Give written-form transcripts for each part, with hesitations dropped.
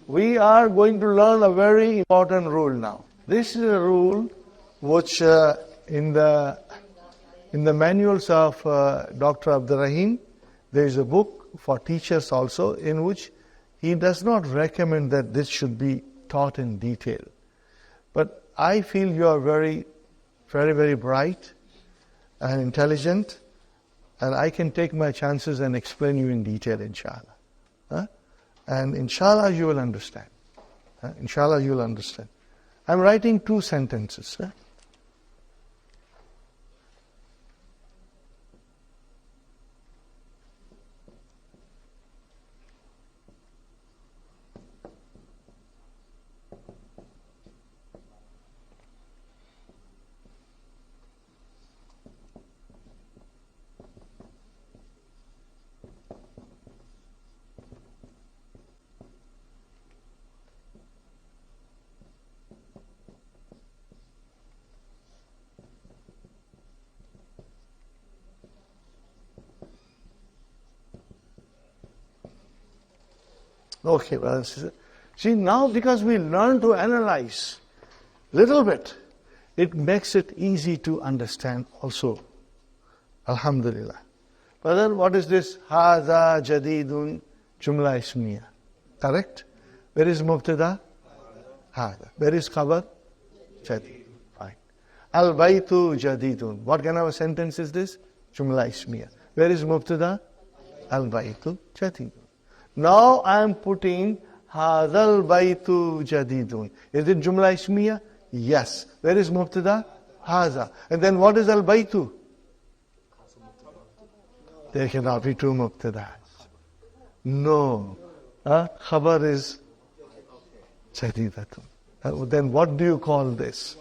We are going to learn a very important rule now. This is a rule which in the manuals of Dr. Abdur Rahim, there is a book for teachers also in which he does not recommend that this should be taught in detail. But I feel you are very, very, very bright and intelligent, and I can take my chances and explain you in detail, Insha'Allah. And Insha'Allah you will understand. Insha'Allah you will understand. I'm writing 2 sentences. Okay, brothers and sisters. See, now because we learn to analyze little bit, it makes it easy to understand also. Alhamdulillah. But then what is this? Hadha jadidun jumla ismiya. Correct? Where is mubtada? Hadha. Where is khabar? Jadid. Fine. Al baytu jadidun. What kind of a sentence is this? Jumla ismiya. Where is mubtada? Al baytu jadidun. Now I am putting Hadal Baitu Jadidun. Is it Jumla Ismiya? Yes. Where is Mubtada? Haza. And then what is Al Baitu? There cannot be 2 Mubtadas. No. Khabar is Jadidatun. Then what do you call this?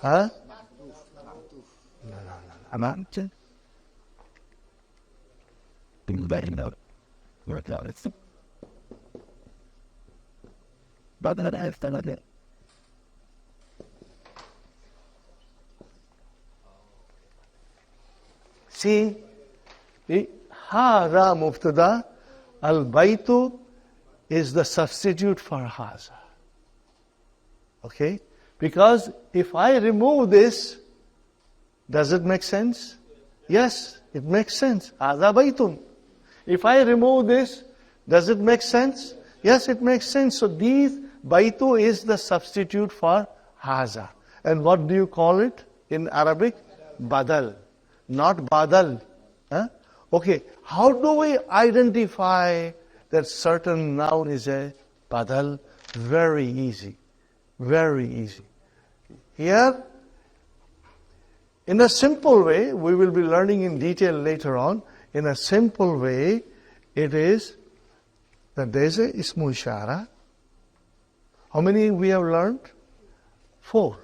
No. Amant? Work out. It's but that I have done it. See, Hara Mubtada, Al Baitu is the substitute for Haza. Okay? Because if I remove this, does it make sense? Yes, it makes sense. Haza Baitun. If I remove this, does it make sense? Yes, it makes sense. So these, Baitu is the substitute for Haza. And what do you call it in Arabic? Badal. Not Badal. Okay, how do we identify that certain noun is a Badal? Very easy. Very easy. Here, in a simple way, we will be learning in detail later on. In a simple way, it is that there is a ismu ishara. How many we have learned? 4.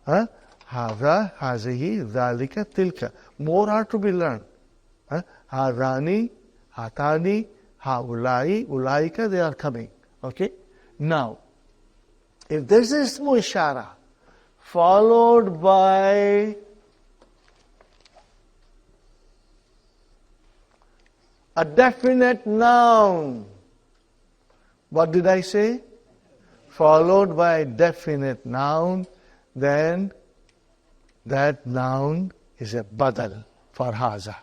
Hadha, hazihi, dhalika, tilka. More are to be learned. Hadani, hatani, haulai, ulaika, they are coming. Okay? Now, if there is a ismu ishara followed by a definite noun. What did I say? Followed by a definite noun, then that noun is a badal for haza.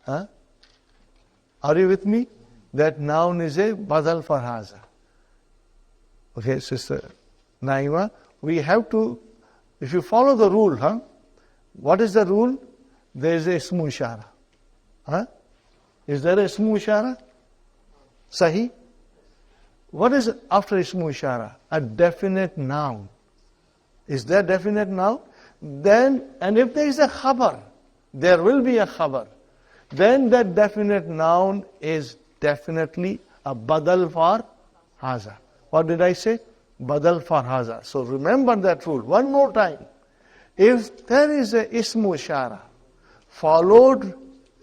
Are you with me? That noun is a badal for haza. Okay, Sister Naima, we have to, if you follow the rule, what is the rule? There is a ismu ishara. Is there a ismu ishara? Sahi? What is after ismu ishara? A definite noun. Is there definite noun? Then, and if there is a khabar, there will be a khabar. Then that definite noun is definitely a badal for haza. What did I say? Badal for haza. So remember that rule. One more time. If there is a ismu ishara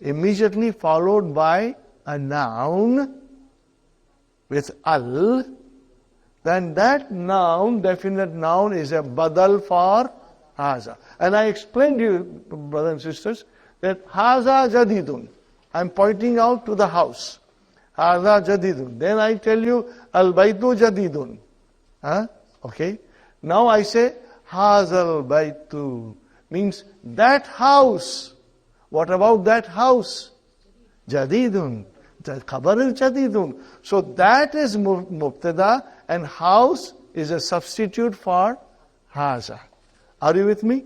immediately followed by a noun with al, then that noun, definite noun, is a badal for haza. And I explained to you, brothers and sisters, that haza jadidun. I'm pointing out to the house. Hada jadidun. Then I tell you, al-baytu jadidun. Huh? Okay. Now I say, hazal baytu. Means that house. What about that house? Jadidun. The khabar is jadidun. So that is mubtada and house is a substitute for haza. Are you with me?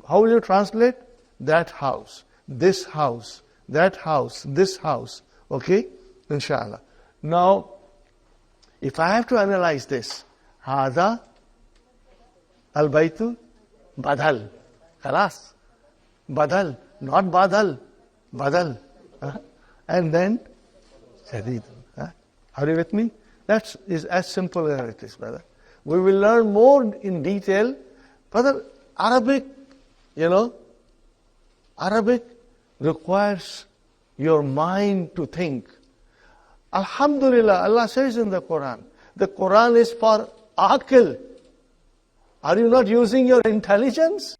How will you translate? That house, this house, that house, this house. Okay? Insha'Allah. Now, if I have to analyze this, hada al-baytu badal. Khalas. Badal. Not badal. Badal. And then jadid. Are you with me? That is as simple as it is, brother. We will learn more in detail. Brother, Arabic, Arabic requires your mind to think. Alhamdulillah, Allah says in the Quran is for aql. Are you not using your intelligence?